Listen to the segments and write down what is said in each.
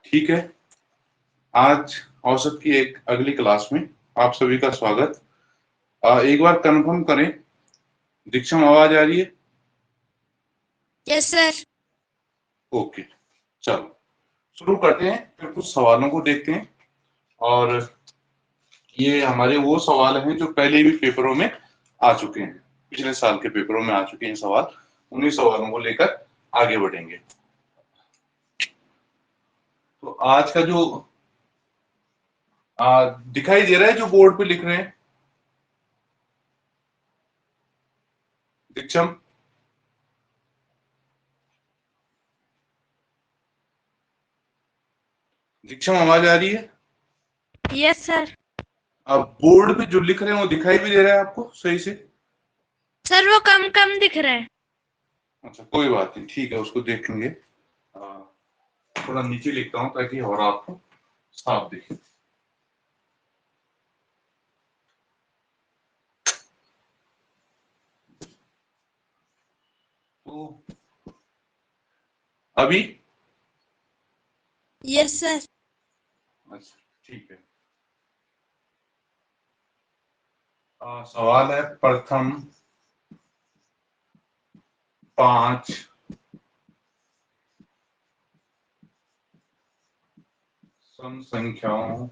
ठीक है। आज औसत की एक अगली क्लास में आप सभी का स्वागत। एक बार कंफर्म करें, दीक्षम आवाज आ रही है? Yes sir. ओके, चलो शुरू करते हैं। फिर कुछ सवालों को देखते हैं। और ये हमारे वो सवाल हैं जो पहले भी पेपरों में आ चुके हैं, पिछले साल के पेपरों में आ चुके हैं सवाल। उन्हीं सवालों को लेकर आगे बढ़ेंगे। तो आज का जो दिखाई दे रहा है, जो बोर्ड पे लिख रहे हैं दीक्षम? दीक्षम आवाज आ रही है? Yes sir. अब बोर्ड पे जो लिख रहे हैं वो दिखाई भी दे रहा है आपको सही से? सर वो कम कम दिख रहा है। अच्छा, कोई बात नहीं, ठीक है, उसको देखेंगे। थोड़ा नीचे लिखता हूँ ताकि और आपको साफ दिखे। तो अभी यस सर। अच्छा, ठीक है। सवाल है, प्रथम 5 सम संख्याओं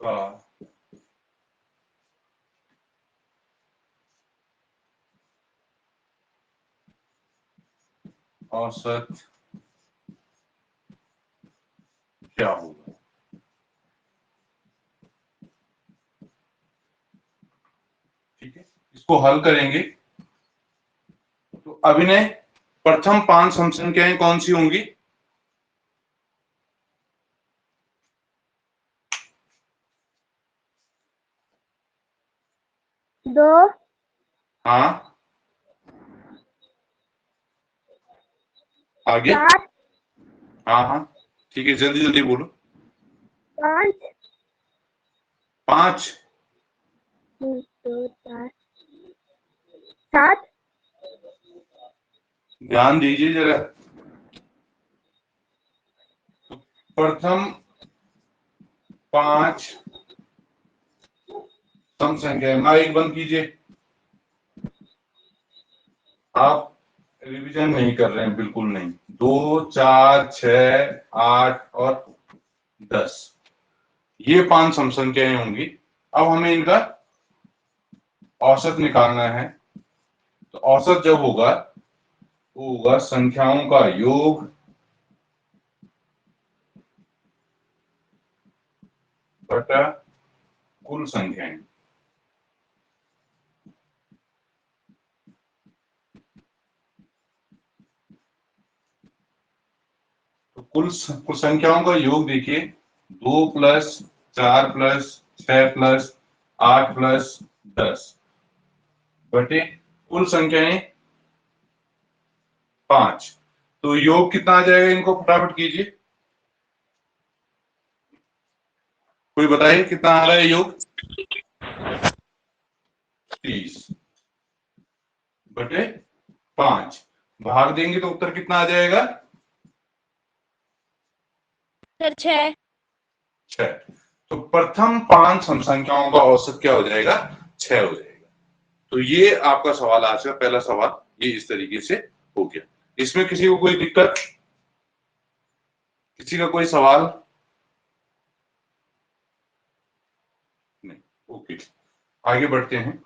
का औसत क्या होगा? ठीक है, इसको हल करेंगे। तो अभिनय, प्रथम 5 सम संख्याएं कौन सी होंगी? दो, हाँ, आगे। सात, हाँ हाँ, ठीक है, जल्दी जल्दी बोलो। 5, 5, 2, 4, 7, ध्यान दीजिए जरा। प्रथम 5 सम संख्याएं, माइक बंद कीजिए। आप रिवीजन नहीं कर रहे हैं, बिल्कुल नहीं। 2, 4, 6, 8 और 10, ये 5 सम संख्याएं होंगी। अब हमें इनका औसत निकालना है। तो औसत जब होगा, वो होगा संख्याओं का योग बटा कुल संख्याएं। तो कुल संख्याओं का योग देखिए, 2 प्लस 4 प्लस 6 प्लस 8 प्लस 10 बटे कुल संख्याएं 5। तो योग कितना आ जाएगा? इनको फटाफट कीजिए, कोई बताइए कितना आ रहा है योग? 30 बटे 5, भाग देंगे तो उत्तर कितना आ जाएगा? सर 6। 6। तो प्रथम 5 सम संख्याओं का औसत क्या हो जाएगा? 6 हो जाएगा। तो ये आपका सवाल, आज का पहला सवाल ये इस तरीके से हो गया। इसमें किसी को कोई दिक्कत, किसी का कोई सवाल नहीं? ओके, आगे बढ़ते हैं।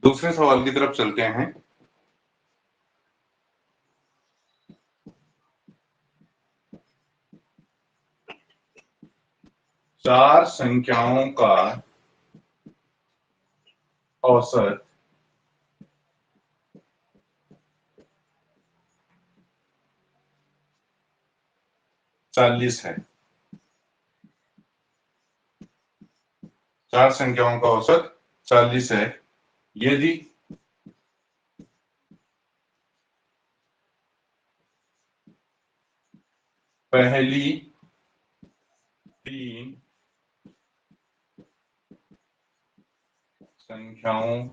दूसरे सवाल की तरफ चलते हैं। चार संख्याओं का औसत 40 है। चार संख्याओं का औसत 40 है। यदि पहली 3 संख्याओं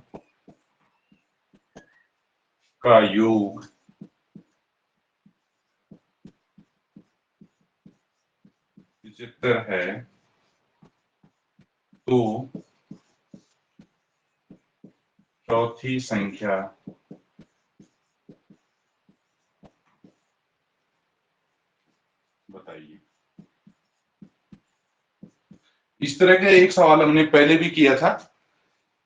का योग विचित्र है तो चौथी संख्या बताइए। इस तरह का एक सवाल हमने पहले भी किया था।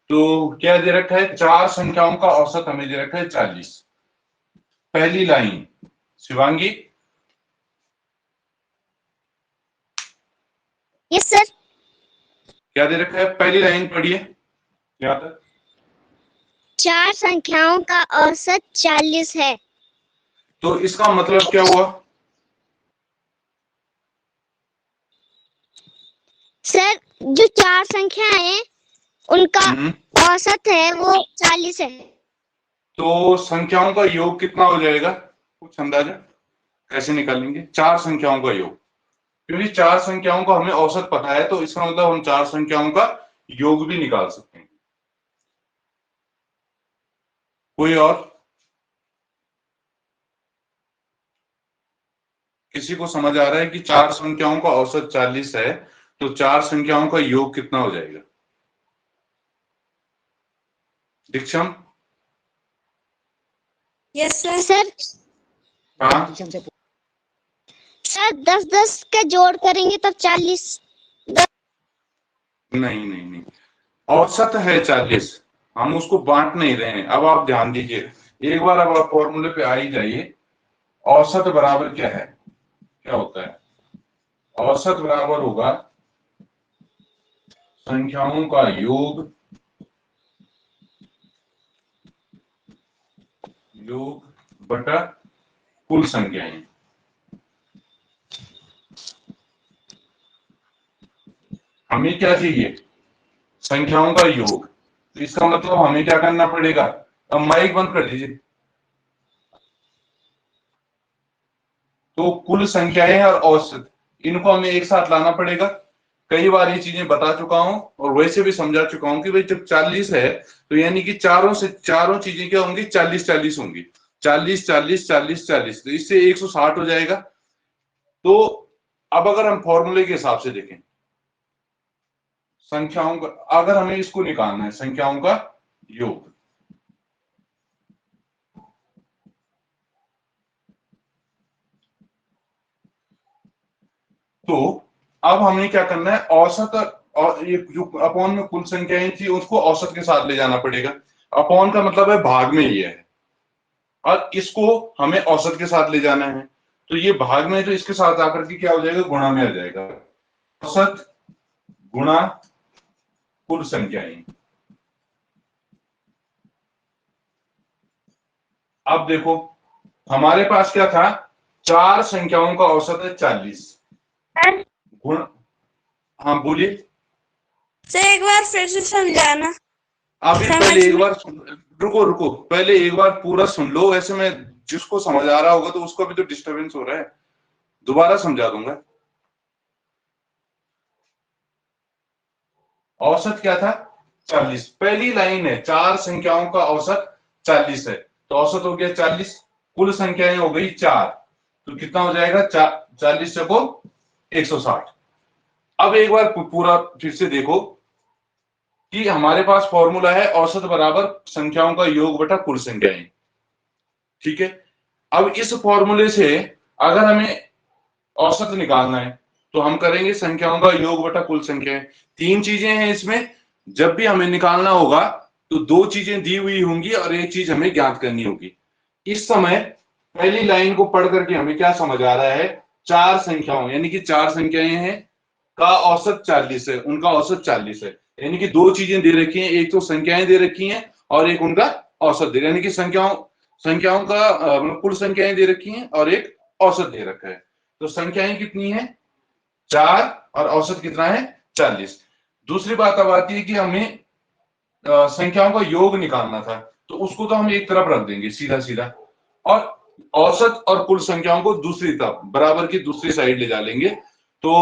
तो क्या दे रखा है, 4 संख्याओं का औसत हमें दे रखा है 40। पहली लाइन शिवांगी। Yes sir. क्या दे रखा है, पहली लाइन पढ़िए। क्या था? 4 संख्याओं का औसत 40 है। तो इसका मतलब क्या हुआ? सर जो 4 संख्याएं हैं उनका औसत है वो 40 है। तो संख्याओं का योग कितना हो जाएगा, कुछ अंदाजा कैसे निकालेंगे? 4 संख्याओं का योग, क्योंकि 4 संख्याओं का हमें औसत पता है तो इसका मतलब हम 4 संख्याओं का योग भी निकाल सकते हैं। कोई और? किसी को समझ आ रहा है कि 4 संख्याओं का औसत 40 है तो 4 संख्याओं का योग कितना हो जाएगा? दीक्षम? Yes sir. सर हाँ, सर 10-10 का जोड़ करेंगे तब 40। नहीं नहीं नहीं, औसत है 40, हम उसको बांट नहीं रहे हैं। अब आप ध्यान दीजिए, एक बार अब आप फॉर्मूले पे आ ही जाइए। औसत बराबर क्या है, क्या होता है? औसत बराबर होगा संख्याओं का योग बटा कुल संख्याएं। हमें क्या चाहिए, संख्याओं का योग। तो इसका मतलब हमें क्या करना पड़ेगा, अब माइक बंद कर दीजिए। तो कुल संख्याएं और औसत, इनको हमें एक साथ लाना पड़ेगा। कई बार ये चीजें बता चुका हूं और वैसे भी समझा चुका हूं कि भाई जब 40 है तो यानी कि चारों चीजें क्या होंगी, 40-40 होंगी। 40-40-40-40, तो इससे 160 हो जाएगा। तो अब अगर हम फॉर्मूले के हिसाब से देखें, संख्याओं का अगर हमें इसको निकालना है, संख्याओं का योग, तो अब हमें क्या करना है, औसत और ये जो अपॉन में कुल संख्याएं थी उसको औसत के साथ ले जाना पड़ेगा। अपॉन का मतलब है भाग में ये है और इसको हमें औसत के साथ ले जाना है। तो ये भाग में तो इसके साथ आकर के क्या हो जाएगा, गुणा में आ जाएगा। औसत गुणा कुल संख्याएं। अब देखो हमारे पास क्या था, 4 संख्याओं का औसत है 40 गुण। हाँ बोलिए। सर एक बार फिर से समझाना। अभी पहले एक बार रुको रुको, पहले एक बार पूरा सुन लो। ऐसे में जिसको समझ आ रहा होगा तो उसको भी तो डिस्टरबेंस हो रहा है, दोबारा समझा दूंगा। औसत क्या था, 40। पहली लाइन है 4 संख्याओं का औसत 40 है, तो औसत हो गया 40। कुल संख्याएं हो गई 4, तो कितना हो जाएगा, 40 चको 160। अब एक बार पूरा फिर से देखो कि हमारे पास फॉर्मूला है औसत बराबर संख्याओं का योग बटा कुल संख्याएं। ठीक है, अब इस फॉर्मूले से अगर हमें औसत निकालना है तो हम करेंगे संख्याओं का योग बटा कुल संख्याएं। 3 चीजें हैं इसमें, जब भी हमें निकालना होगा तो 2 चीजें दी हुई होंगी और एक चीज हमें ज्ञात करनी होगी। इस समय पहली लाइन को पढ़ करके हमें क्या समझ आ रहा है, 4 संख्याओं यानी कि 4 संख्याएं हैं का औसत 40 है, उनका औसत 40 है। यानी कि 2 चीजें दे रखी हैं, एक तो संख्याएं दे रखी हैं और एक उनका औसत दे, यानी कि संख्याओं का मतलब कुल संख्याएं दे रखी हैं और एक औसत दे रखा है। तो संख्याएं कितनी है, 4 और औसत कितना है, 40। दूसरी बात अब आती है कि हमें संख्याओं का योग निकालना था, तो उसको तो हम एक तरफ रख देंगे सीधा सीधा। और औसत और कुल संख्याओं को दूसरी तरफ बराबर की दूसरी साइड ले जा लेंगे। तो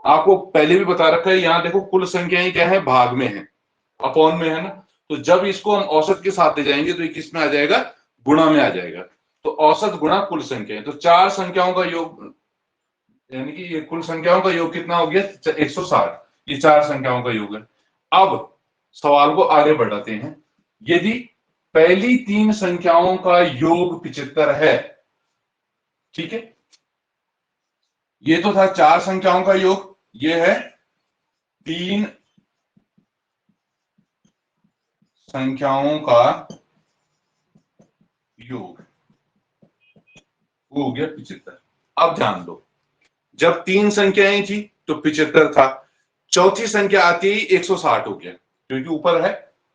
आपको पहले भी बता रखा है, यहां देखो कुल संख्याएं क्या है, भाग में है, अपॉन में है ना। तो जब इसको हम औसत के साथ ले जाएंगे तो ये किस में आ जाएगा, गुणा में आ जाएगा। तो औसत गुणा कुल संख्या, तो चार संख्याओं का योग, यानी कि ये कुल संख्याओं का योग कितना हो गया 160, ये चार संख्याओं का योग है। अब सवाल को आगे बढ़ाते हैं। यदि पहली तीन संख्याओं का योग 75 है, ठीक है, ये तो था चार संख्याओं का योग, ये है तीन संख्याओं का योग, वो हो गया 75। अब ध्यान दो, जब तीन संख्याएं थी तो 75 था, चौथी संख्या आती ही 160 हो गया, क्योंकि ऊपर है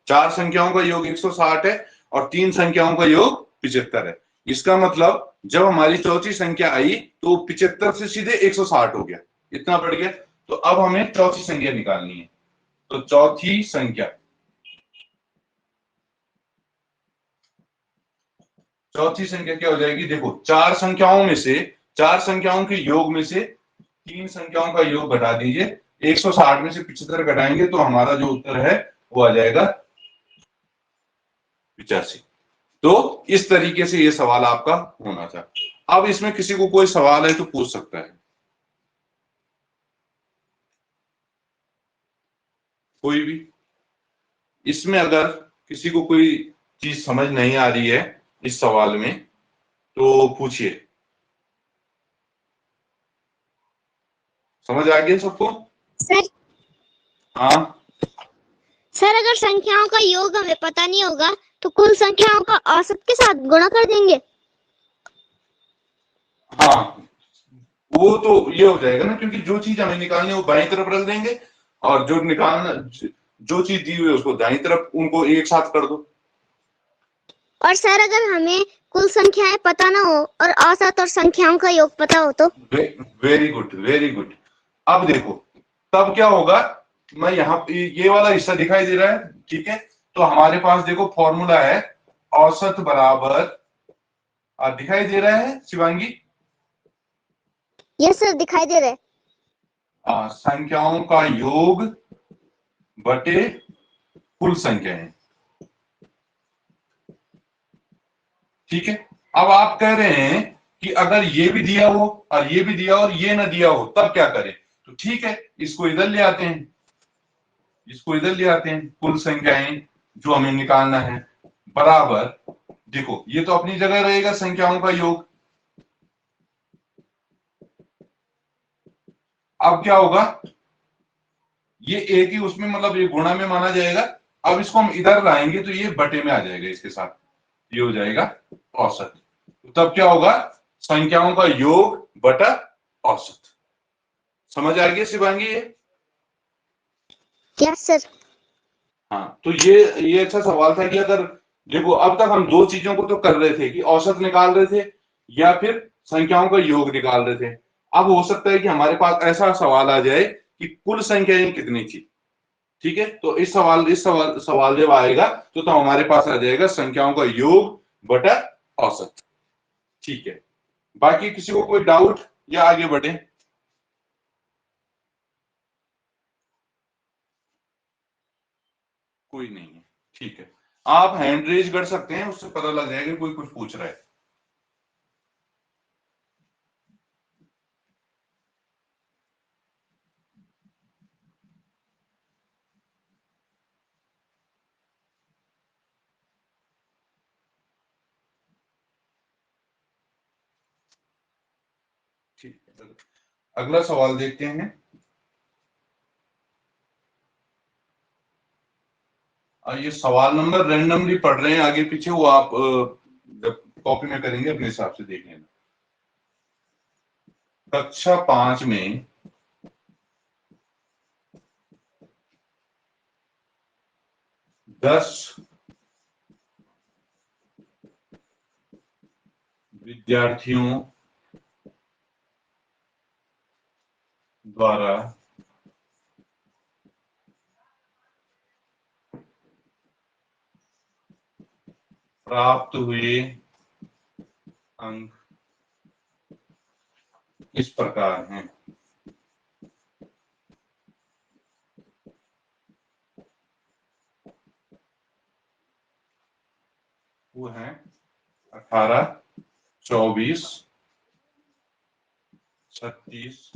चार संख्याओं का योग 160 है और तीन संख्याओं का योग 75 है। इसका मतलब जब हमारी चौथी संख्या आई तो 75 से सीधे 160 हो गया, इतना बढ़ गया। तो अब हमें चौथी संख्या निकालनी है। तो चौथी संख्या, चौथी संख्या क्या हो जाएगी, देखो चार संख्याओं में से, चार संख्याओं के योग में से तीन संख्याओं का योग घटा दीजिए, 160 में से 75 घटाएंगे तो हमारा जो उत्तर है वो आ जाएगा 85। तो इस तरीके से ये सवाल आपका होना था। अब इसमें किसी को कोई सवाल है तो पूछ सकता है, कोई भी। इसमें अगर किसी को कोई चीज समझ नहीं आ रही है इस सवाल में तो पूछिए। समझ आ गया सबको? सर हाँ सर अगर संख्याओं का योग हमें पता नहीं होगा तो कुल संख्याओं का औसत के साथ गुणा कर देंगे। हाँ, वो तो ये हो जाएगा ना, क्योंकि जो चीज हमें निकालनी है वो बाईं तरफ रख देंगे, और जो निकालना, जो चीज दी हुई है उसको दाईं तरफ, उनको एक साथ कर दो। और सर अगर हमें कुल संख्याएं पता ना हो और औसत और संख्याओं का योग पता हो तो? Very good, very good. अब देखो तब क्या होगा, मैं यहाँ ये वाला हिस्सा दिखाई दे रहा है, ठीक है। तो हमारे पास देखो फॉर्मूला है, औसत बराबर, दिखाई दे रहा है शिवांगी? यस सर दिखाई दे रहा है। संख्याओं का योग बटे कुल संख्याएं, ठीक है। अब आप कह रहे हैं कि अगर ये भी दिया हो और ये भी दिया हो और ये ना दिया हो तब क्या करें? तो ठीक है, इसको इधर ले आते हैं, इसको इधर ले आते हैं, कुल संख्याएं जो हमें निकालना है बराबर, देखो ये तो अपनी जगह रहेगा संख्याओं का योग। अब क्या होगा, ये एक ही उसमें, मतलब ये गुणा में माना जाएगा। अब इसको हम इधर लाएंगे तो ये बटे में आ जाएगा, इसके साथ ये हो जाएगा औसत। तो तब क्या होगा, संख्याओं का योग बटा औसत। समझ आ गया शिवांगी ये? Yes sir. हाँ, तो ये अच्छा सवाल था कि अगर, देखो अब तक हम दो चीजों को तो कर रहे थे कि औसत निकाल रहे थे या फिर संख्याओं का योग निकाल रहे थे। अब हो सकता है कि हमारे पास ऐसा सवाल आ जाए कि कुल संख्याएं कितनी थी, ठीक है। तो इस सवाल जब आएगा तो हमारे पास आ जाएगा संख्याओं का योग बटा औसत, ठीक है। बाकी किसी को कोई डाउट या आगे बढ़े? कोई नहीं है, ठीक है। आप हैंड रेज कर सकते हैं, उससे पता लग जाएगा कोई कुछ पूछ रहा है। ठीक है, अगला सवाल देखते हैं। ये सवाल नंबर रैंडमली पढ़ रहे हैं आगे पीछे, वो आप जब कॉपी में करेंगे अपने हिसाब से देख लेना। कक्षा 5 में 10 विद्यार्थियों द्वारा प्राप्त हुए अंक इस प्रकार हैं। वो हैं 18, 24, 36,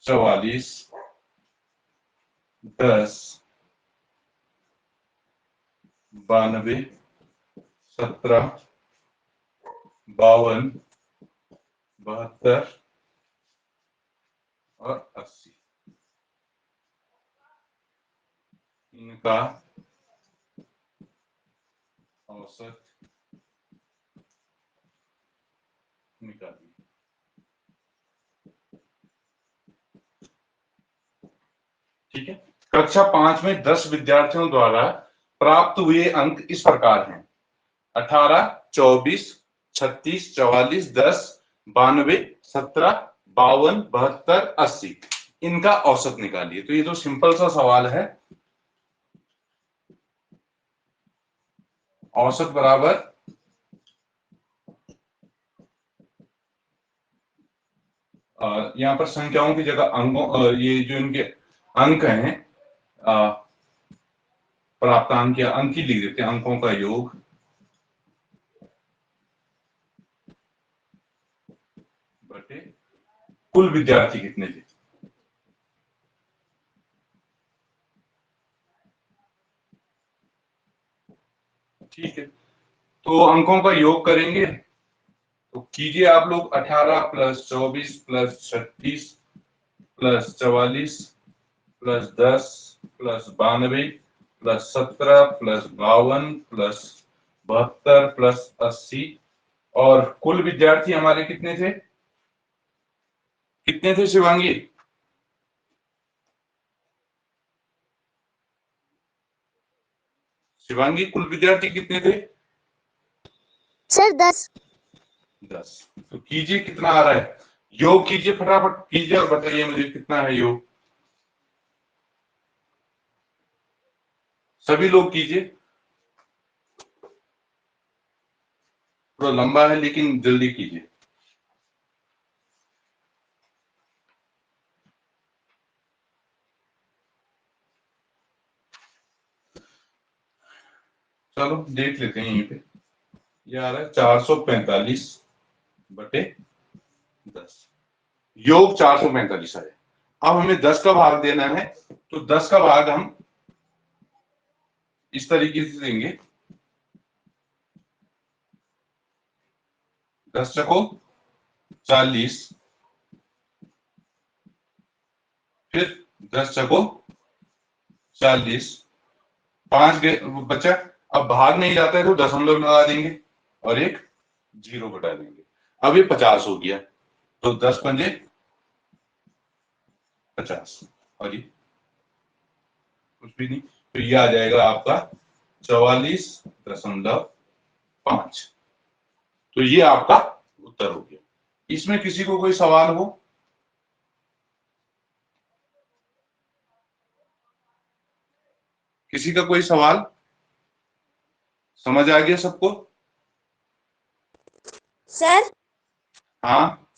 44, 10, 92, 17, 52, 72 और 80। इनका औसत निकालिए। ठीक है। कक्षा 5 में 10 विद्यार्थियों द्वारा प्राप्त हुए अंक इस प्रकार हैं: 18, 24, 36, 44, 10, 92, 17, 52, 72, 80। इनका औसत निकालिए। तो ये तो सिंपल सा सवाल है। औसत बराबर यहाँ पर संख्याओं की जगह अंकों, ये जो इनके अंक हैं, प्राप्तांक या अंक ही लिख देते हैं। अंकों का योग बटे कुल विद्यार्थी कितने थे। ठीक है, तो अंकों का योग करेंगे तो कीजिए आप लोग। 18 plus 24 plus 36 plus 44 plus 10 plus 92 plus 17 plus 52 plus 72 plus 80। और कुल विद्यार्थी हमारे कितने थे? कितने थे शिवांगी? शिवांगी, कुल विद्यार्थी कितने थे? सर 10। 10। तो कीजिए कितना आ रहा है। योग कीजिए, फटाफट कीजिए और बताइए मुझे कितना है योग। सभी लोग कीजिए। थोड़ा लंबा है लेकिन जल्दी कीजिए। चलो देख लेते हैं यहीं पे। ये आ रहा है 445 बटे 10। योग 445 है। अब हमें 10 का भाग देना है, तो 10 का भाग हम इस तरीके से देंगे। 10 चको 40, फिर 10 चको 40, 5 बचा। अब भाग नहीं जाता है तो दशमलव लगा देंगे और एक जीरो घटा देंगे। अब ये 50 हो गया, तो 10 पंजे 50 और ये कुछ भी नहीं, तो ये आ जाएगा आपका 44.5। तो ये आपका उत्तर हो गया। इसमें किसी को कोई सवाल हो? किसी का कोई सवाल? समझ आ गया सबको? सर हाँ,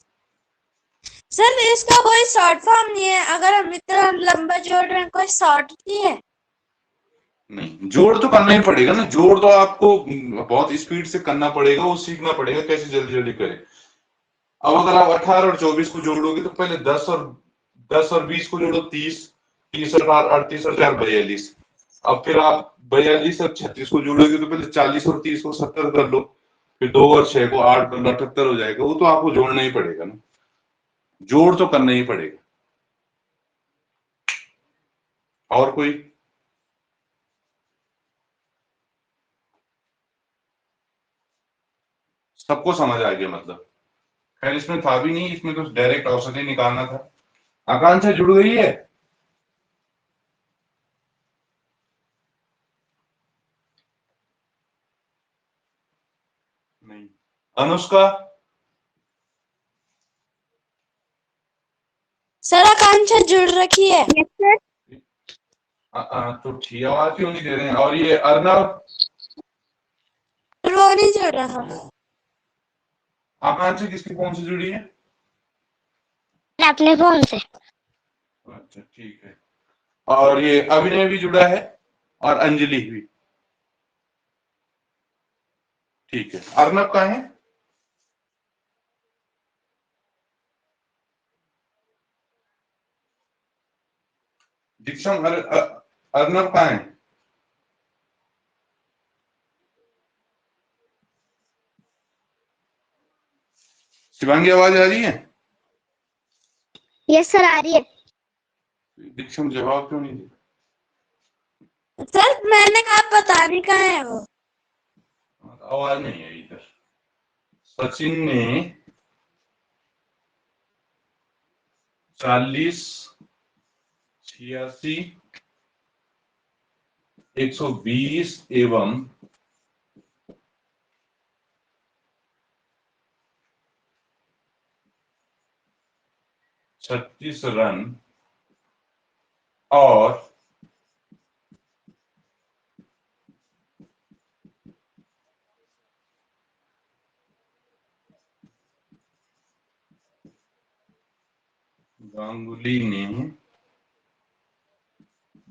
सर इसका कोई शॉर्ट फॉर्म नहीं है? अगर हम इतना लंबा जोड़ रहे हैं, कोई शॉर्ट नहीं है? नहीं, जोड़ तो करना ही पड़ेगा ना। जोड़ तो आपको बहुत स्पीड से करना पड़ेगा, वो सीखना पड़ेगा कैसे जल्दी जल्दी करें। अब अगर आप 18 और 24 को जोड़ोगे तो पहले 10 और 20 को जोड़ो, 30, 30 और 38 और 4 42। अब फिर आप 42 और 36 को जोड़ोगे तो पहले 40 और 30 को 70 कर लो, फिर 2 और 6 को 8 कर लो, 78 हो जाएगा। वो तो आपको जोड़ना ही पड़ेगा ना, जोड़ तो करना ही पड़ेगा। और कोई? सबको समझ आ गया मतलब? खैर इसमें था भी नहीं, इसमें तो डायरेक्ट औसत ही निकालना था। आकांक्षा जुड़ गई है? नहीं। अनुष्का? सर आकांक्षा जुड़ रखी है। Yes sir. तो ठीक, आवाज क्यों नहीं दे रहे हैं? और ये अर्नव? वो नहीं जुड़ रहा। आकांक्षा किसके फोन से जुड़ी है? मैं अपने फोन से। अच्छा ठीक है। और ये अभिनय भी जुड़ा है और अंजलि भी। ठीक है। अर्नब कहाँ है? दीक्षम अर्नब कहाँ है? शिवांगी आवाज आ रही है? यस सर, आ रही है। दीक्षम जवाब क्यों नहीं दे? सर मैंने कहा पता नहीं कहाँ है वो। आवाज नहीं है इधर। सचिन ने 40, 86, 120 एवं 36 रन और गांगुली ने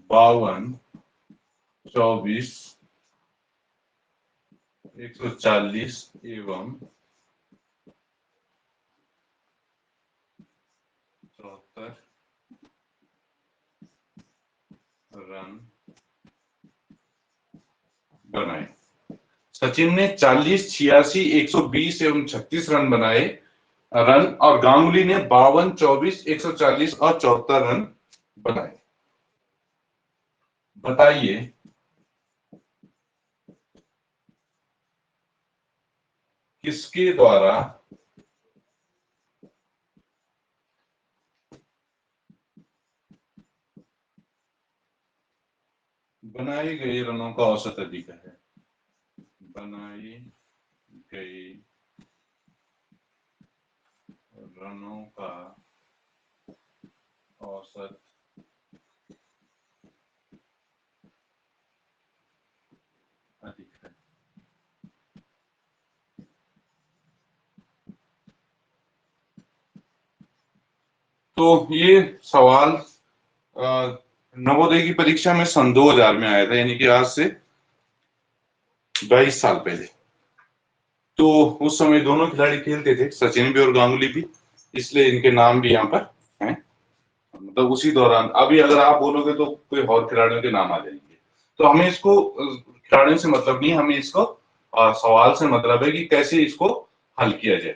52, 24, 140 एवं 74 रन बनाए। सचिन ने 40, 86, 120 एवं 36 रन बनाए और गांगुली ने 52, 24, 140 और 74 रन बनाए। बताइए किसके द्वारा बनाए गए रनों का औसत अधिक है? बनाए गए रनों का औसत अधिक है। तो ये सवाल नवोदय की परीक्षा में सन 2000 में आया था, यानी कि आज से 22 साल पहले। तो उस समय दोनों खिलाड़ी खेलते थे, सचिन भी और गांगुली भी, इसलिए इनके नाम भी यहाँ पर हैं। मतलब उसी दौरान अभी अगर आप बोलोगे तो कोई और खिलाड़ियों के नाम आ जाएंगे। तो हमें इसको खिलाड़ियों से मतलब नहीं, हमें इसको सवाल से मतलब है कि कैसे इसको हल किया जाए।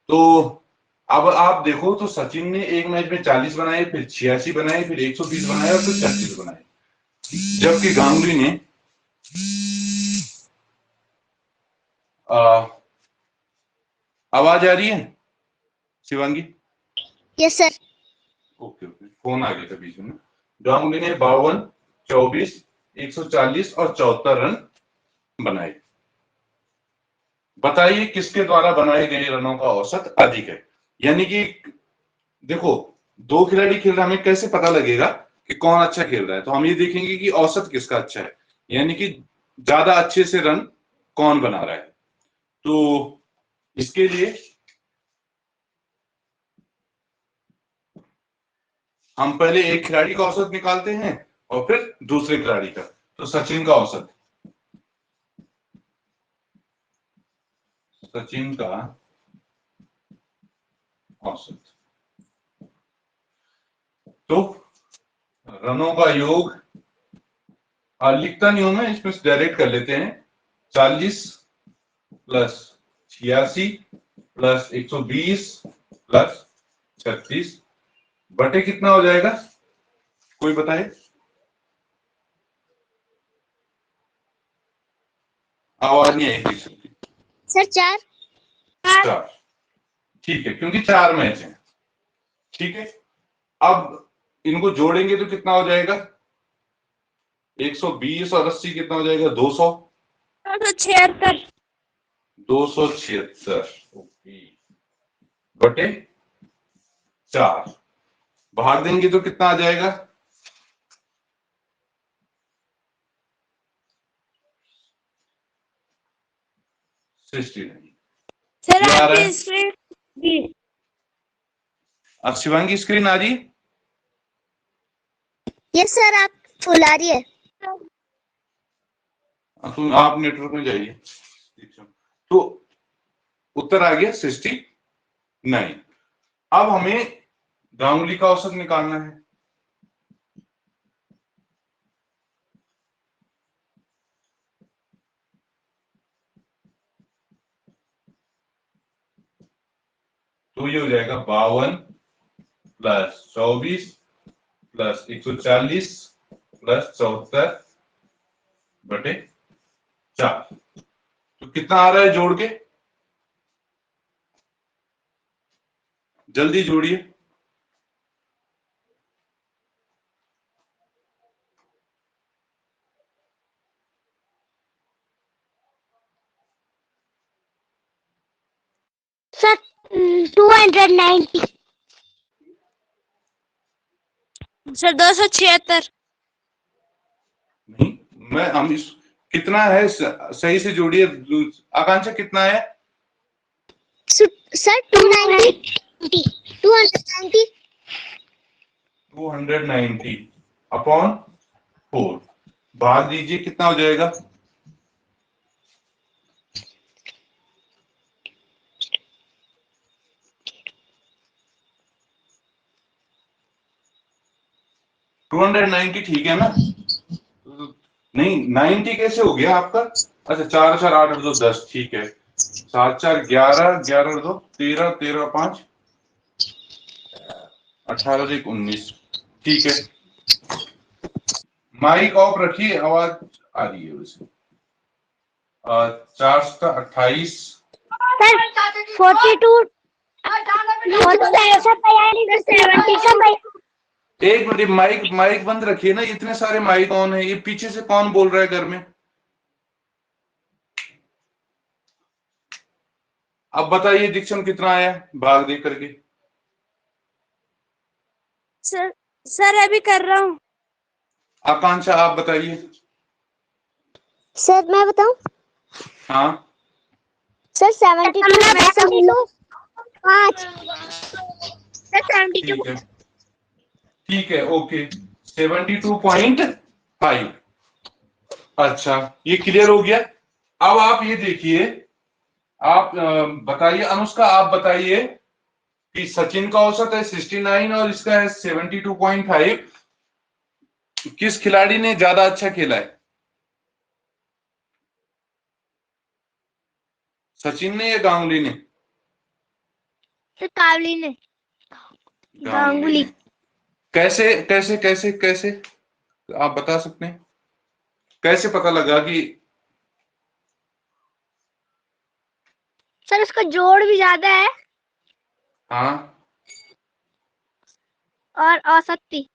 तो अब आप देखो तो सचिन ने एक मैच में 40 बनाए, फिर 86 बनाए, फिर 120 बनाए और फिर 36 बनाए, जबकि गांगुली ने आवाज आ रही है Shivangi? Yes sir. Okay okay, phone आ गया था बीच में। गांगुली ने 52, 24, 140 और 74 रन बनाए। बताइए किसके द्वारा बनाए गए रनों का औसत अधिक है? यानी कि देखो, दो खिलाड़ी खेल रहे हैं, हमें कैसे पता लगेगा कि कौन अच्छा खेल रहा है? तो हम ये देखेंगे कि औसत किसका अच्छा है, यानी कि ज्यादा अच्छे से रन कौन बना रहा है। तो इसके लिए हम पहले एक खिलाड़ी का औसत निकालते हैं और फिर दूसरे खिलाड़ी का। तो सचिन का औसत, सचिन का औसत, तो रनों का योग लिखता नहीं हूं मैं, इसमें डायरेक्ट कर लेते हैं। 40 प्लस 86 प्लस 120 प्लस 36 बटे कितना हो जाएगा, कोई बताए? आवाज नहीं आई। सर 4। 4। ठीक है, क्योंकि 4 मैच हैं। ठीक है, अब इनको जोड़ेंगे तो कितना हो जाएगा? 120 और 80 कितना हो जाएगा? 200। 276। 276 बटे 4, भाग देंगे तो कितना आ जाएगा? 69। सर ये आ रहा है? आपकी स्क्रीन जी अब शिवांगी स्क्रीन आ रही है? यस सर, आप फुल आ रही है। तुम आप नेटवर्क में जाइए। तो उत्तर आ गया 69। अब हमें गांगुली का औसत निकालना है। तो ये हो जाएगा 52 प्लस 24 प्लस 140 प्लस 74 बटे 4। तो कितना आ रहा है जोड़ के? जल्दी जोड़िए। सर 290। सर 276। नहीं, मैं हम इस कितना है सही से जोड़िए। आकांक्षा कितना है? सर 290 290 290 अपॉन 4 भाग दीजिए, कितना हो जाएगा? टू 290 ठीक है ना? नहीं 90 कैसे हो गया आपका? अच्छा 4 4 8 2 10 ठीक है। 7 4 11 11 2 13 13 5 18 1 19 ठीक है। माइक ऑफ रखिए, आवाज आ रही है वैसे। 4 28 सर 42 एक मिनट, माइक माइक बंद रखिए ना, इतने सारे माइक ऑन है। ये पीछे से कौन बोल रहा है घर में? अब बताइए दीक्षण कितना आया भाग दे करके? सर सर अभी कर रहा हूँ। आकांक्षा आप बताइए। सर मैं बताऊं? हाँ सर 72.5 ठीक है, ठीक है, ओके 72.5। अच्छा ये क्लियर हो गया। अब आप ये देखिए, आप बताइए अनुष्का, आप बताइए कि सचिन का औसत है 69 और इसका है 72.5। किस खिलाड़ी ने ज्यादा अच्छा खेला है? सचिन ने या गांगुली ने? सर कावली ने। गांगुली ने। कैसे कैसे कैसे कैसे आप बता सकते हैं? कैसे पता लगा कि? सर उसका जोड़ भी ज्यादा है हाँ और औसत भी।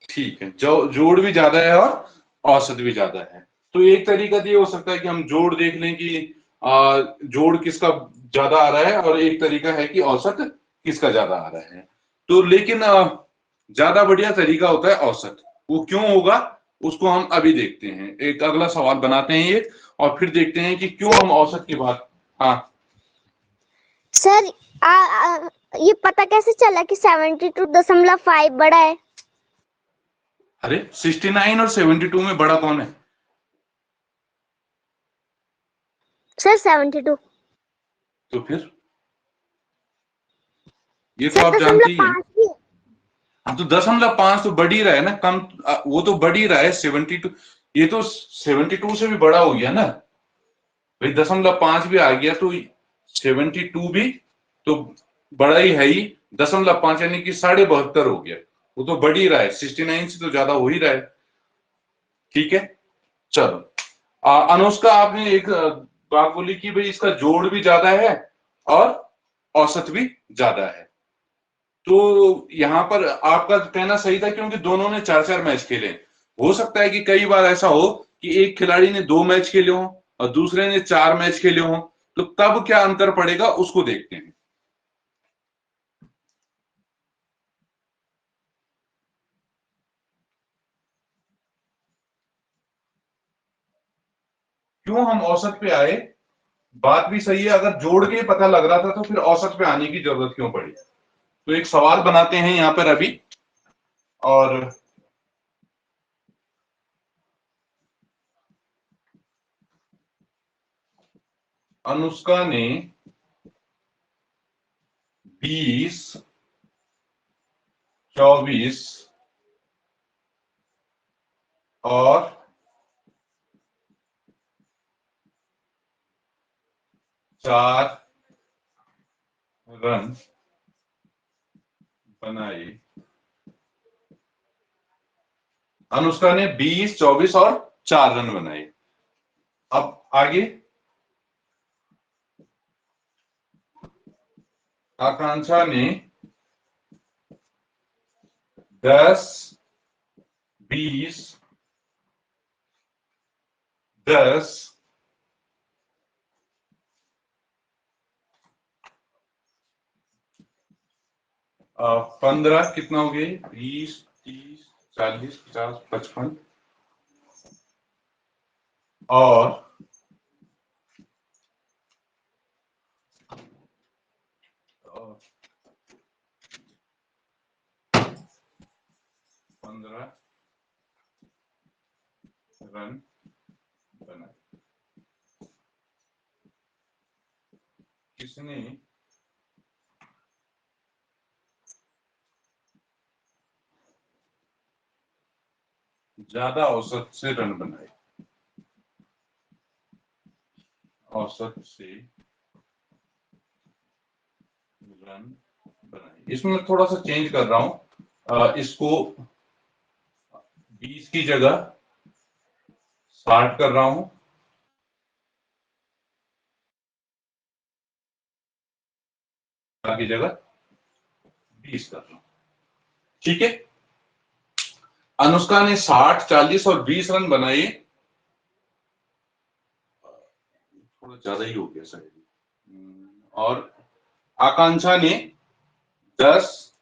ठीक है, जो जोड़ भी ज्यादा है और औसत भी ज्यादा है। तो एक तरीका तो ये हो सकता है कि हम जोड़ देख लें कि जोड़ किसका ज्यादा आ रहा है, और एक तरीका है कि औसत किसका ज्यादा आ रहा है। तो लेकिन ज्यादा बढ़िया तरीका होता है औसत। वो क्यों होगा उसको हम अभी देखते हैं। एक अगला सवाल बनाते हैं ये, और फिर देखते हैं कि क्यों हम औसत की बात। हाँ सर ये पता कैसे चला कि 72.5 बड़ा है? अरे 69 और 72 में बड़ा कौन है? सर 72। तो फिर ये तो सर आप जानते ही हैं। 0.5 भी। हाँ तो 0.5 तो बढ़ ही रहा है ना, कम वो तो बढ़ ही रहा है 72। ये तो 72 से भी बड़ा हो गया ना भाई, 0.5 भी आ गया तो 72 भी तो बड़ा ही है ही। 0.5 यानी कि 72.5 हो गया। वो तो बढ़ ही रहा है, 69 से तो ज्यादा हो ही रहा है। ठीक है चलो। अनुष्का आपने एक बात बोली कि भाई इसका जोड़ भी ज्यादा है और औसत भी ज्यादा है। तो यहां पर आपका कहना सही था, क्योंकि दोनों ने 4 4 मैच खेले। हो सकता है कि कई बार ऐसा हो कि एक खिलाड़ी ने 2 मैच खेले हो और दूसरे ने 4 मैच खेले हो, तो तब क्या अंतर पड़ेगा उसको देखते हैं। क्यों हम औसत पे आए? बात भी सही है, अगर जोड़ के पता लग रहा था तो फिर औसत पे आने की जरूरत क्यों पड़ी। तो एक सवाल बनाते हैं यहां पर अभी, और अनुष्का ने 20, 24 और 4 रन बनाए। अनुष्का ने 20, 24 और 4 रन बनाए। अब आगे आकांक्षा ने 10, 20, 10, 15, कितना हो गया, 20, 30, 40, 50, 55 और 15 रन बनाए। किसने ज्यादा औसत से रन बनाए? औसत से रन बनाए, इसमें मैं थोड़ा सा चेंज कर रहा हूं, इसको 20 की जगह 60 कर रहा हूं, की जगह 20 कर रहा हूं। ठीक है, अनुष्का ने 60, 40 और 20 रन बनाए। थोड़ा ज्यादा ही हो गया शायद। और आकांक्षा ने 10,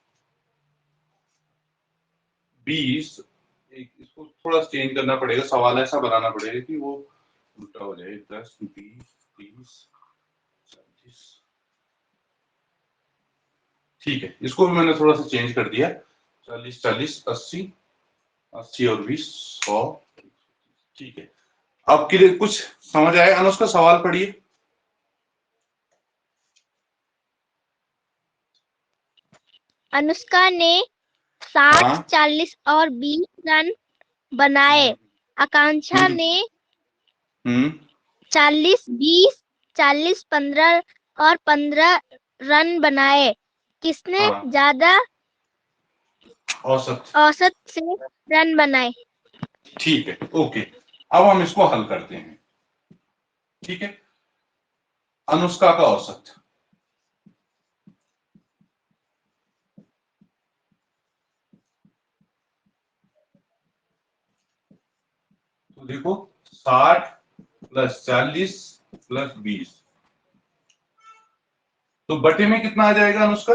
20, इसको थोड़ा चेंज करना पड़ेगा, सवाल ऐसा बनाना पड़ेगा कि वो उल्टा हो जाए। 10, 20, 30, 40। ठीक है, इसको भी मैंने थोड़ा सा चेंज कर दिया। 40, 40, 80, 80 और 20, 100। ठीक है, अब के लिए कुछ समझ आया? अनुष्का सवाल पढ़िए। अनुष्का ने 60, हाँ। 40 और 20 रन बनाए। आकांक्षा ने 40, 20, 40, 15 और 15 रन बनाए। किसने हाँ। ज्यादा औसत से रन बनाए? ठीक है, ओके। अब हम इसको हल करते हैं। ठीक है, अनुष्का का औसत, तो देखो 60 प्लस 40 प्लस 20, तो बटे में कितना आ जाएगा अनुष्का?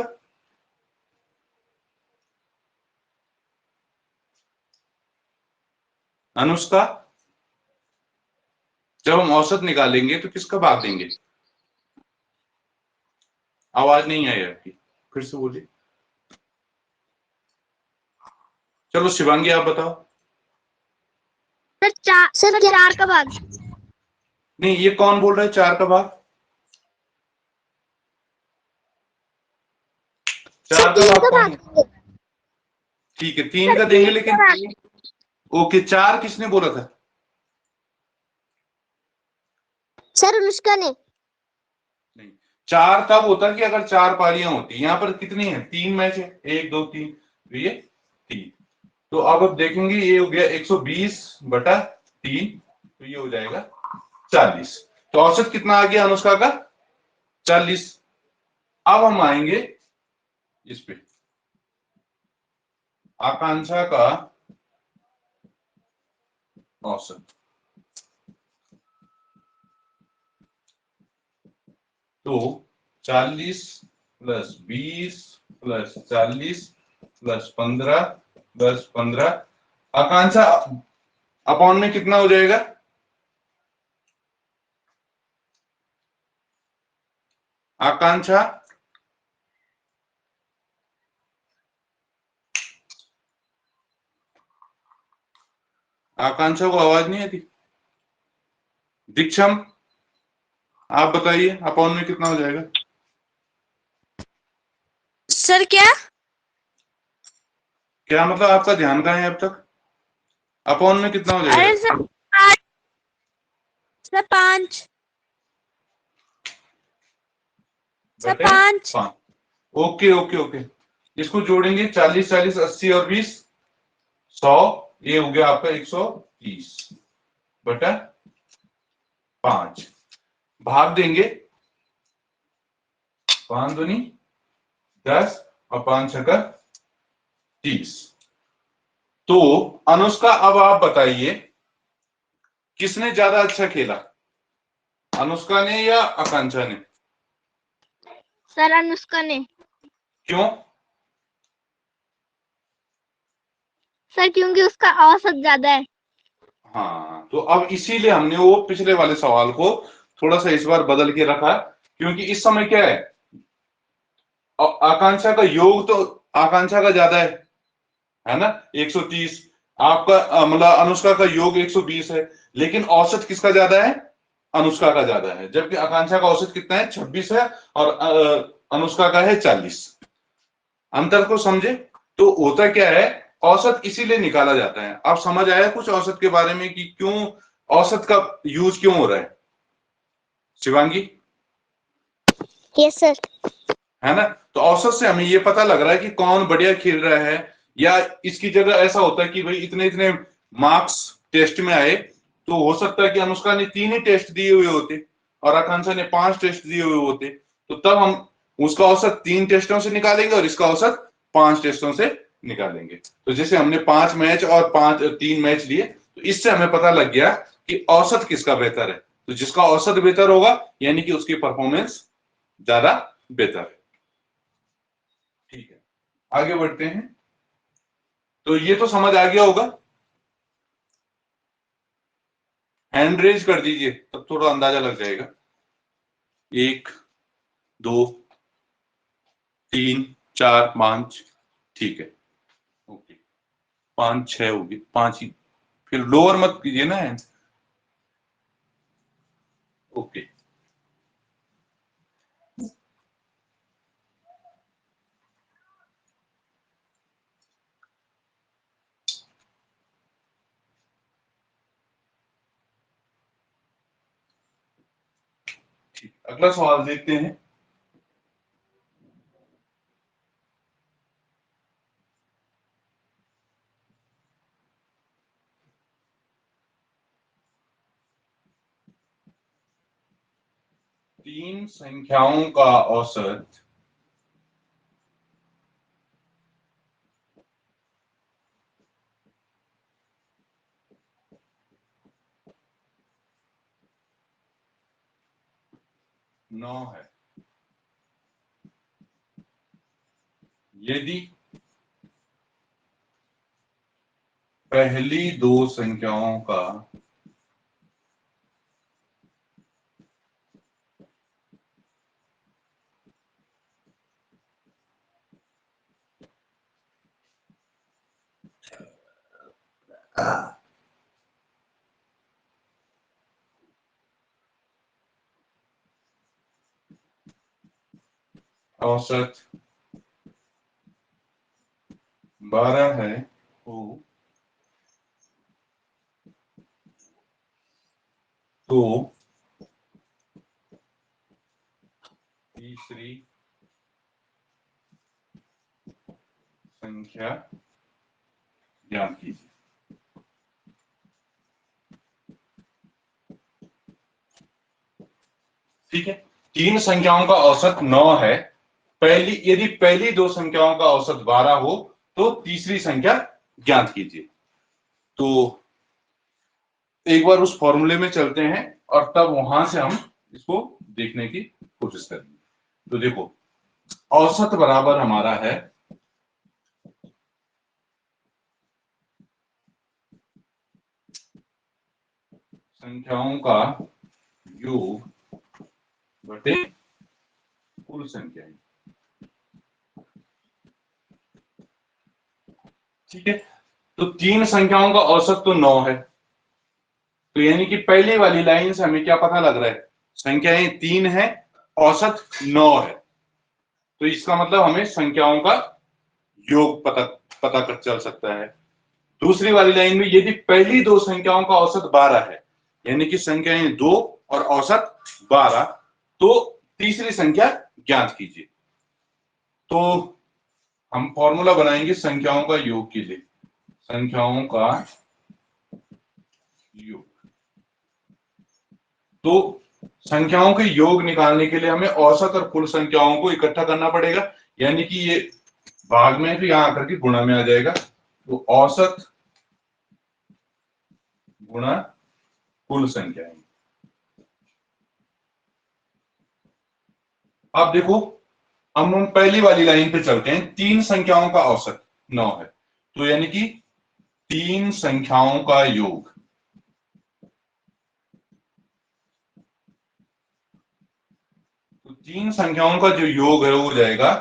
अनुष्का, जब हम औसत निकालेंगे तो किसका भाग देंगे? आवाज नहीं आई आपकी, फिर से बोलिए। चलो शिवांगी आप बताओ। सर 4 का भाग। नहीं, ये कौन बोल रहा है 4 का भाग? 4 का भाग कौन? ठीक है, 3 का देंगे, लेकिन ओके, 4 किसने बोला था? सर अनुष्का ने। नहीं, 4 तब होता कि अगर 4 पारियां होती। यहाँ पर कितनी है? 3 मैच है, 1, 2, 3, तो ये 3। तो अब देखेंगे, ये हो गया 120 बटा 3, तो ये हो जाएगा 40। तो औसत कितना आ गया अनुष्का का? 40। अब हम आएंगे इस पे, आकांक्षा का औसत। तो 40 प्लस 20 प्लस 40 प्लस 15 प्लस 15, आकांक्षा अपॉन में कितना हो जाएगा? आकांक्षा, आकांक्षा को आवाज नहीं आती। दीक्षम, आप बताइए अपॉन में कितना हो जाएगा? सर क्या? क्या मतलब आपका ध्यान कहाँ है अब तक? अपॉन में कितना हो जाएगा? अरे सर 5। सर 5। सर बटे 5। 5। ओके ओके ओके, इसको जोड़ेंगे 40 40 80 और 20 100, ये हो गया आपका 130 बटा 5। भाग देंगे, 5 दूनी 10 और 5 छक्का 30। तो अनुष्का, अब आप बताइए किसने ज्यादा अच्छा खेला, अनुष्का ने या आकांक्षा ने? सर अनुष्का ने। क्यों? सर क्योंकि उसका औसत ज्यादा है। हाँ, तो अब इसीलिए हमने वो पिछले वाले सवाल को थोड़ा सा इस बार बदल के रखा, क्योंकि इस समय क्या है, आकांक्षा का योग तो आकांक्षा का ज्यादा है ना 130। आपका मतलब अनुष्का का योग 120 है, लेकिन औसत किसका ज्यादा है? अनुष्का का ज्यादा है, जबकि आकांक्षा का औसत कितना है? 26 है, और अनुष्का का है 40। अंतर को समझे? तो होता क्या है, औसत इसीलिए निकाला जाता है। आप समझ आया कुछ औसत के बारे में कि क्यों औसत का यूज क्यों हो रहा है? Shivangi, yes sir. है ना? तो औसत से हमें ये पता लग रहा है कि कौन बढ़िया खेल रहा है, या इसकी जगह ऐसा होता है कि भाई इतने इतने मार्क्स टेस्ट में आए, तो हो सकता है कि अनुष्का ने 3 ही टेस्ट दिए हुए होते और आकांक्षा ने 5 टेस्ट दिए हुए होते, तो तब हम उसका औसत 3 टेस्टों से निकालेंगे और इसका औसत 5 टेस्टों से निकालेंगे। तो जैसे हमने 5 मैच और 3 मैच लिए, तो इससे हमें पता लग गया कि औसत किसका बेहतर है। तो जिसका औसत बेहतर होगा यानी कि उसकी परफॉर्मेंस ज्यादा बेहतर है। ठीक है, आगे बढ़ते हैं। तो ये तो समझ आ गया होगा, हैंड रेज कर दीजिए तब थोड़ा अंदाजा लग जाएगा। 1 2 3 4 5, ठीक है, ओके। 5 6 होगी, 5 ही, फिर लोअर मत कीजिए ना हैंड। ओके, ठीक, अगला सवाल देखते हैं। तीन संख्याओं का औसत नौ है। यदि पहली दो संख्याओं का औसत 12 है, तो तीसरी संख्या ज्ञात कीजिए। ठीक है, तीन संख्याओं का औसत 9 है। यदि पहली दो संख्याओं का औसत 12 हो तो तीसरी संख्या ज्ञात कीजिए। तो एक बार उस फॉर्मूले में चलते हैं और तब वहां से हम इसको देखने की कोशिश करेंगे। तो देखो, औसत बराबर हमारा है संख्याओं का योग बटे कुल संख्याएं। ठीक है, तो तीन संख्याओं का औसत तो 9 है, तो यानी कि पहली वाली लाइन से हमें क्या पता लग रहा है, संख्याएं 3 है, औसत 9 है, तो इसका मतलब हमें संख्याओं का योग पता कर चल सकता है। दूसरी वाली लाइन में यदि पहली दो संख्याओं का औसत 12 है, यानी कि संख्याएं 2 और औसत 12, तो तीसरी संख्या ज्ञात कीजिए। तो हम फॉर्मूला बनाएंगे संख्याओं का योग के लिए, संख्याओं का योग। तो संख्याओं के योग निकालने के लिए हमें औसत और कुल संख्याओं को इकट्ठा करना पड़ेगा, यानी कि ये भाग में तो यहां आकर के गुणा में आ जाएगा, तो औसत गुणा कुल संख्याएं। अब देखो, हम पहली वाली लाइन पे चलते हैं, तीन संख्याओं का औसत 9 है, तो यानी कि तीन संख्याओं का योग, तो तीन संख्याओं का जो योग है वो हो जाएगा,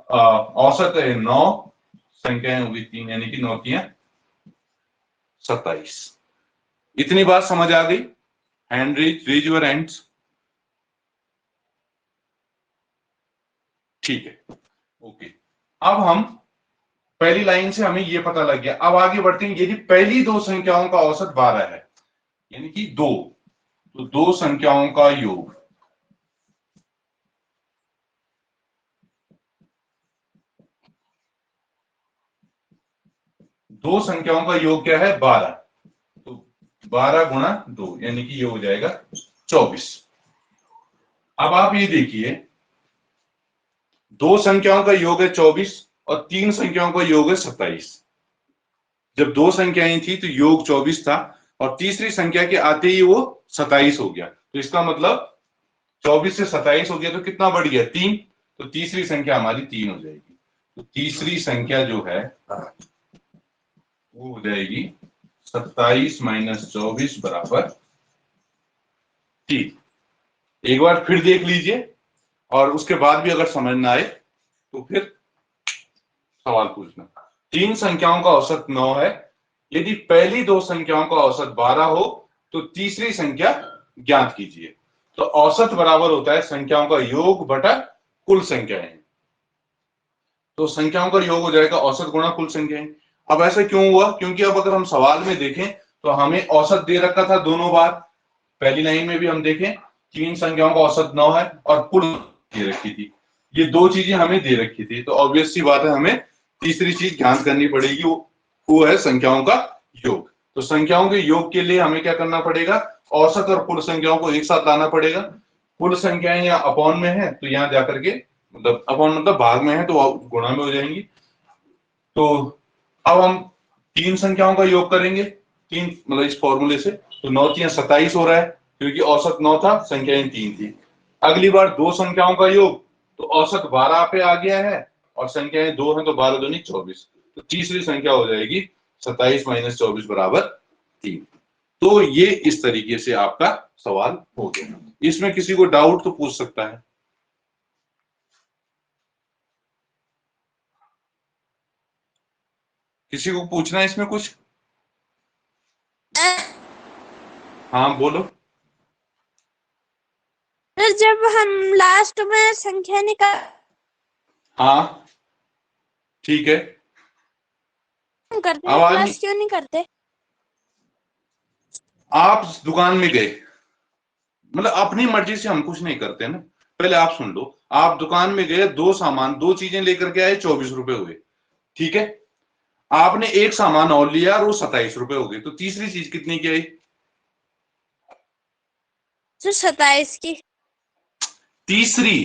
औसत है 9, संख्याएं होगी 3, यानी कि 9 3 27। इतनी बात समझ आ गई? Hand raise your hands. ठीक है, ओके। अब हम पहली लाइन से हमें यह पता लग गया, अब आगे बढ़ते हैं। यदि पहली दो संख्याओं का औसत 12 है, यानी कि 2, तो दो संख्याओं का योग, दो संख्याओं का योग क्या है, 12, तो 12 गुणा 2, यानी कि ये हो जाएगा 24। अब आप ये देखिए, दो संख्याओं का योग है 24 और तीन संख्याओं का योग है 27। जब दो संख्याएं थी तो योग 24 था, और तीसरी संख्या के आते ही वो 27 हो गया, तो इसका मतलब 24 से 27 हो गया, तो कितना बढ़ गया, 3, तो तीसरी संख्या हमारी 3 हो जाएगी। तो तीसरी संख्या जो है वो हो जाएगी 27 माइनस 24 बराबर 3। एक बार फिर देख लीजिए, और उसके बाद भी अगर समझ ना आए तो फिर सवाल पूछना। तीन संख्याओं का औसत 9 है, यदि पहली दो संख्याओं का औसत 12 हो तो तीसरी संख्या ज्ञात कीजिए। तो औसत बराबर होता है संख्याओं का योग बटा कुल संख्याएं, तो संख्याओं का योग हो जाएगा औसत गुणा कुल संख्याएं। अब ऐसा क्यों हुआ, क्योंकि अब अगर हम सवाल में देखें तो हमें औसत दे रखा था दोनों बार, पहली लाइन में भी हम देखें तीन संख्याओं का औसत 9 है और कुल दे रखी थी, ये दो चीजें हमें दे रखी थी, तो ऑब्वियस सी बात है हमें तीसरी चीज ध्यान करनी पड़ेगी, वो है संख्याओं का योग। तो संख्याओं के योग के लिए हमें क्या करना पड़ेगा, औसत और कुल संख्याओं को एक साथ लाना पड़ेगा। कुल संख्याएं या अपॉन में है तो यहां जाकर के, मतलब अपॉन मतलब भाग में है तो गुणा में हो जाएंगी। तो अब हम तीन संख्याओं का योग करेंगे, तीन मतलब इस फॉर्मूले से, तो 9 3 27 हो रहा है, क्योंकि औसत 9 था, संख्याएं 3 थी। अगली बार दो संख्याओं का योग, तो औसत 12 पे आ गया है और संख्याएं 2 हैं, तो 12 दूनी 24, तो तीसरी संख्या हो जाएगी 27 माइनस 24 बराबर 3। तो ये इस तरीके से आपका सवाल हो गया। इसमें किसी को डाउट तो पूछ सकता है? किसी को पूछना है इसमें कुछ? हाँ बोलो। सर जब हम लास्ट में संख्या निकाल हाँ ठीक है, करते हैं, आवाज नहीं, प्लस क्यों नहीं करते? आप दुकान में गए, मतलब अपनी मर्जी से हम कुछ नहीं करते ना, पहले आप सुन लो। आप दुकान में गए, दो सामान, दो चीजें लेकर के आए, 24 रुपए हुए, ठीक है। आपने एक सामान और लिया और वो 27 रुपए हो गए, तो तीसरी चीज कितनी की आई? सर 27 की। तीसरी,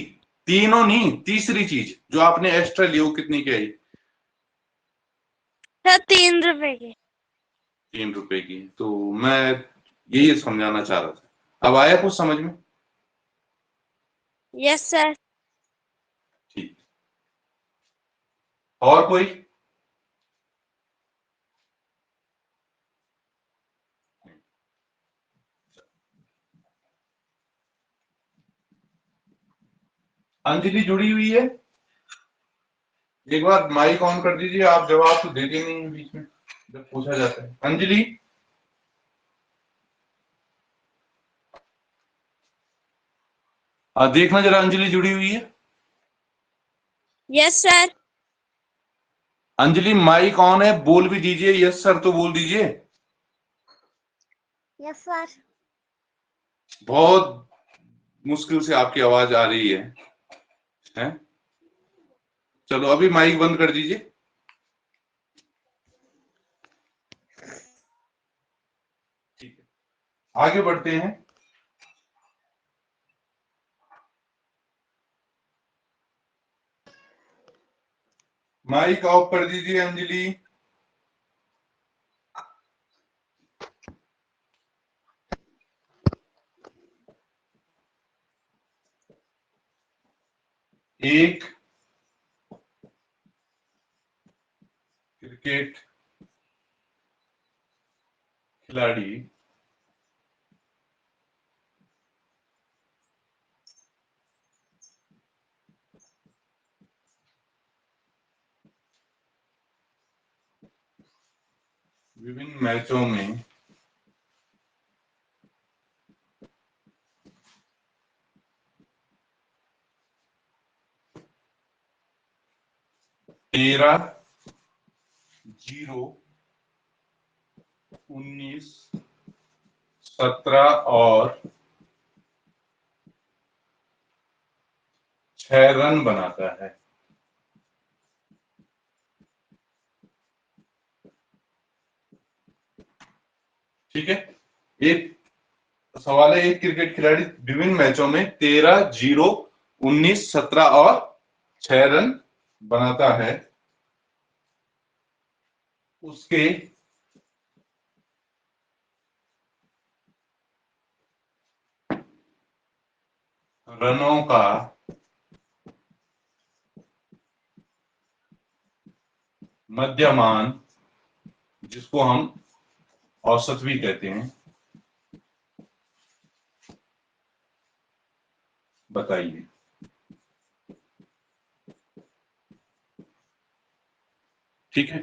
तीनों नहीं, तीसरी चीज जो आपने एक्स्ट्रा ली वो कितनी की आई? सर 3 रुपए की। 3 रुपए की। तो मैं यही समझाना चाह रहा था, अब आया कुछ समझ में? Yes sir. ठीक, और कोई? अंजलि जुड़ी हुई है? एक बार माइक ऑन कर दीजिए, आप जवाब तो देते नहीं हैं बीच में जब पूछा जाता है। अंजलि, देखना जरा अंजलि जुड़ी हुई है? Yes sir. Anjali mic on है, बोल भी दीजिए, यस सर तो बोल दीजिए। Yes sir. बहुत मुश्किल से आपकी आवाज आ रही है? चलो अभी माइक बंद कर दीजिए। ठीक है, आगे बढ़ते हैं। माइक ऑफ कर दीजिए अंजलि। एक क्रिकेट खिलाड़ी विभिन्न मैचों में तेरह, 0, 19, 17 और 6 रन बनाता है। ठीक है, एक सवाल है, एक क्रिकेट खिलाड़ी विभिन्न मैचों में 13, 0, 19, 17 और 6 रन बनाता है। उसके रनों का मध्यमान, जिसको हम औसत भी कहते हैं, बताइए। ठीक है,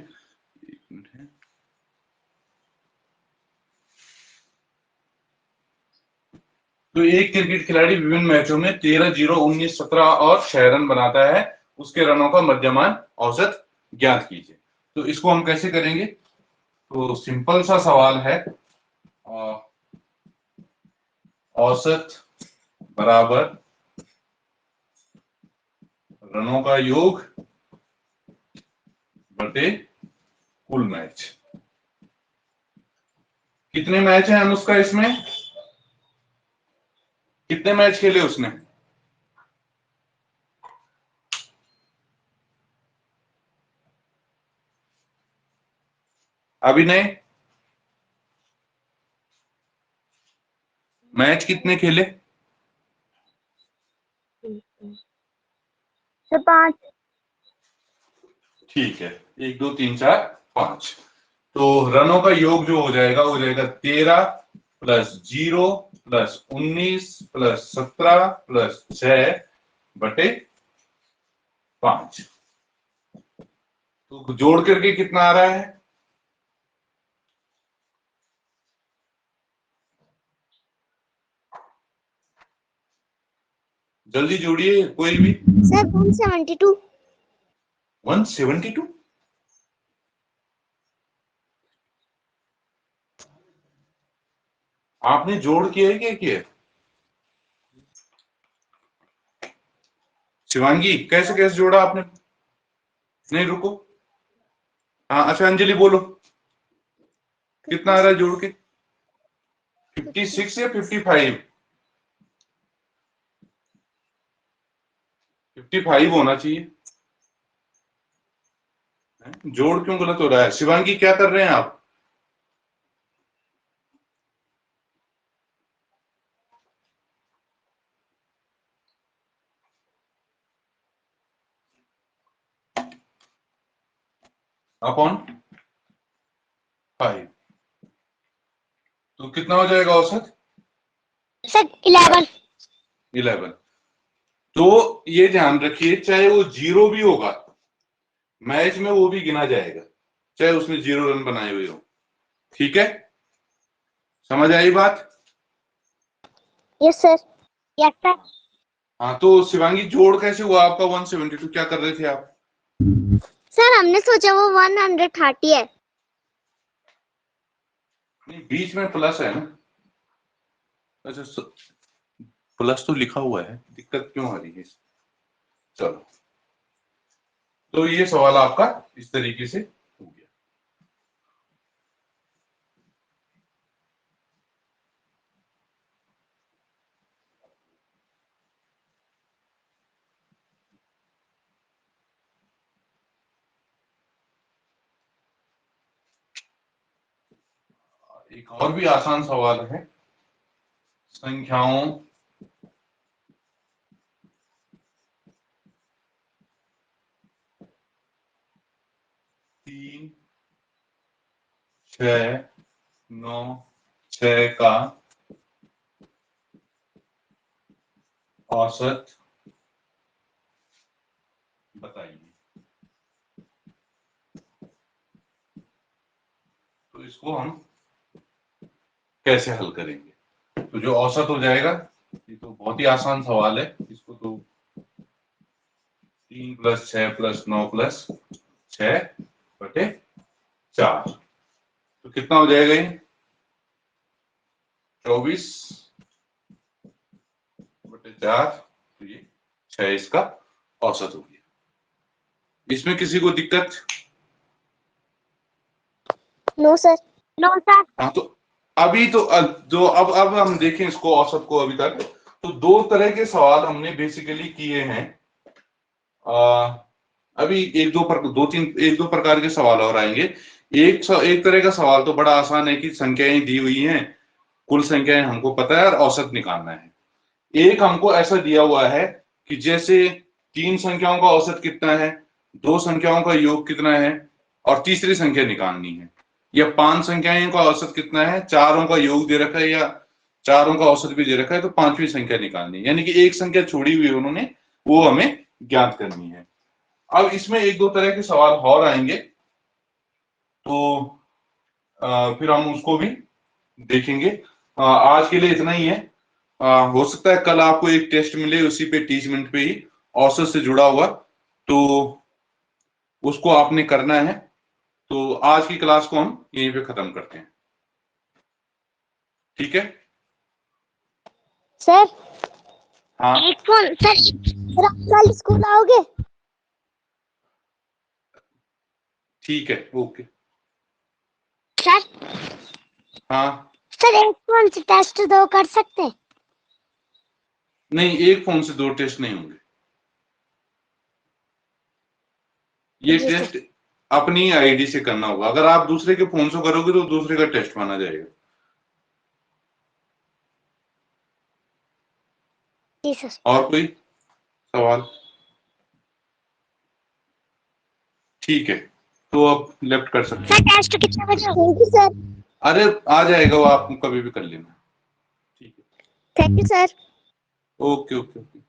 एक मिनट है। तो एक क्रिकेट खिलाड़ी विभिन्न मैचों में 13, 0, 19, 17 और 6 रन बनाता है। उसके रनों का मध्यमान औसत ज्ञात कीजिए। तो इसको हम कैसे करेंगे? तो सिंपल सा सवाल है, औसत बराबर रनों का योग बटे कुल मैच। कितने मैच हैं अनुष्का इसमें? कितने मैच खेले उसने? अभिनय, मैच कितने खेले? सर 5। ठीक है, 1, 2, 3, 4, 5। तो रनों का योग जो हो जाएगा, हो जाएगा 13 प्लस 0 प्लस 19 प्लस 17 प्लस 6 बटे 5। तो जोड़ करके कितना आ रहा है? जल्दी जोड़िए कोई भी। सर 172। 172? आपने जोड़ किया है क्या किया? शिवांगी, कैसे कैसे जोड़ा आपने? नहीं रुको, हाँ अच्छा अंजलि बोलो, कितना आ रहा है जोड़ के? 56 या 55? 55 होना चाहिए। जोड़ क्यों गलत हो रहा है? शिवांगी क्या कर रहे हैं आप? अपॉन 5, तो कितना हो जाएगा औसत? सर 11। 11। तो ये ध्यान रखिए, चाहे वो 0 भी होगा मैच में, वो भी गिना जाएगा, चाहे उसने 0 रन बनाए हुए हो। ठीक है, समझ आई बात? Yes sir. Yes sir. हाँ, तो शिवांगी जोड़ कैसे हुआ आपका 172? क्या कर रहे थे आप? सर हमने सोचा वो 130 है। नहीं, बीच में प्लस है ना। अच्छा, प्लस तो लिखा हुआ है, दिक्कत क्यों आ रही है? चलो, तो ये सवाल आपका इस तरीके से हो गया। एक और भी आसान सवाल है, संख्याओं तीन, 6, 9, 6 का औसत बताइए। तो इसको हम कैसे हल करेंगे? तो जो औसत हो जाएगा, ये तो बहुत ही आसान सवाल है, इसको तो 3 + 6 + 9 + 6/4, तो कितना हो जाएगा ये? 24/4, तो ये 6 इसका औसत हो गया। इसमें किसी को दिक्कत? No sir. No sir. हाँ, तो अभी तो जो अब हम देखें इसको, औसत को अभी तक तो 2 तरह के सवाल हमने बेसिकली किए हैं। अभी एक दो प्रकार के सवाल और आएंगे। एक तरह का सवाल तो बड़ा आसान है कि संख्याएं दी हुई हैं, कुल संख्याएं हमको पता है और औसत निकालना है। एक हमको ऐसा दिया हुआ है कि जैसे 3 संख्याओं का औसत कितना है, 2 संख्याओं का योग कितना है और तीसरी संख्या निकालनी है, या 5 संख्याएं का औसत कितना है, चारों का योग दे रखा है या चारों का औसत भी दे रखा है, तो 5वीं संख्या निकालनी है, यानी कि एक संख्या छोड़ी हुई है उन्होंने, वो हमें ज्ञात करनी है। अब इसमें एक दो तरह के सवाल और आएंगे, तो फिर हम उसको भी देखेंगे। आज के लिए इतना ही है। हो सकता है कल आपको एक टेस्ट मिले उसी पे 30 मिनट पे ही औसत से जुड़ा हुआ, तो उसको आपने करना है। तो आज की क्लास को हम यहीं पे खत्म करते हैं, ठीक है? सर हाँ, एक फोन सर, आप कल स्कूल आओगे? ठीक है, ओके। सर। हाँ, सर एक फोन से टेस्ट 2 कर सकते हैं? नहीं, एक फोन से 2 टेस्ट नहीं होंगे। ये जी सर। टेस्ट अपनी आईडी से करना होगा। अगर आप दूसरे के फोन से करोगे तो दूसरे का टेस्ट माना जाएगा। जी सर। और कोई सवाल? ठीक है, तो आप लेफ्ट कर सकते सर हैं। टेस्ट कितने बजे? Thank you sir. अरे आ जाएगा वो, आप कभी भी कर लेना। ठीक है, thank you sir. Okay okay okay.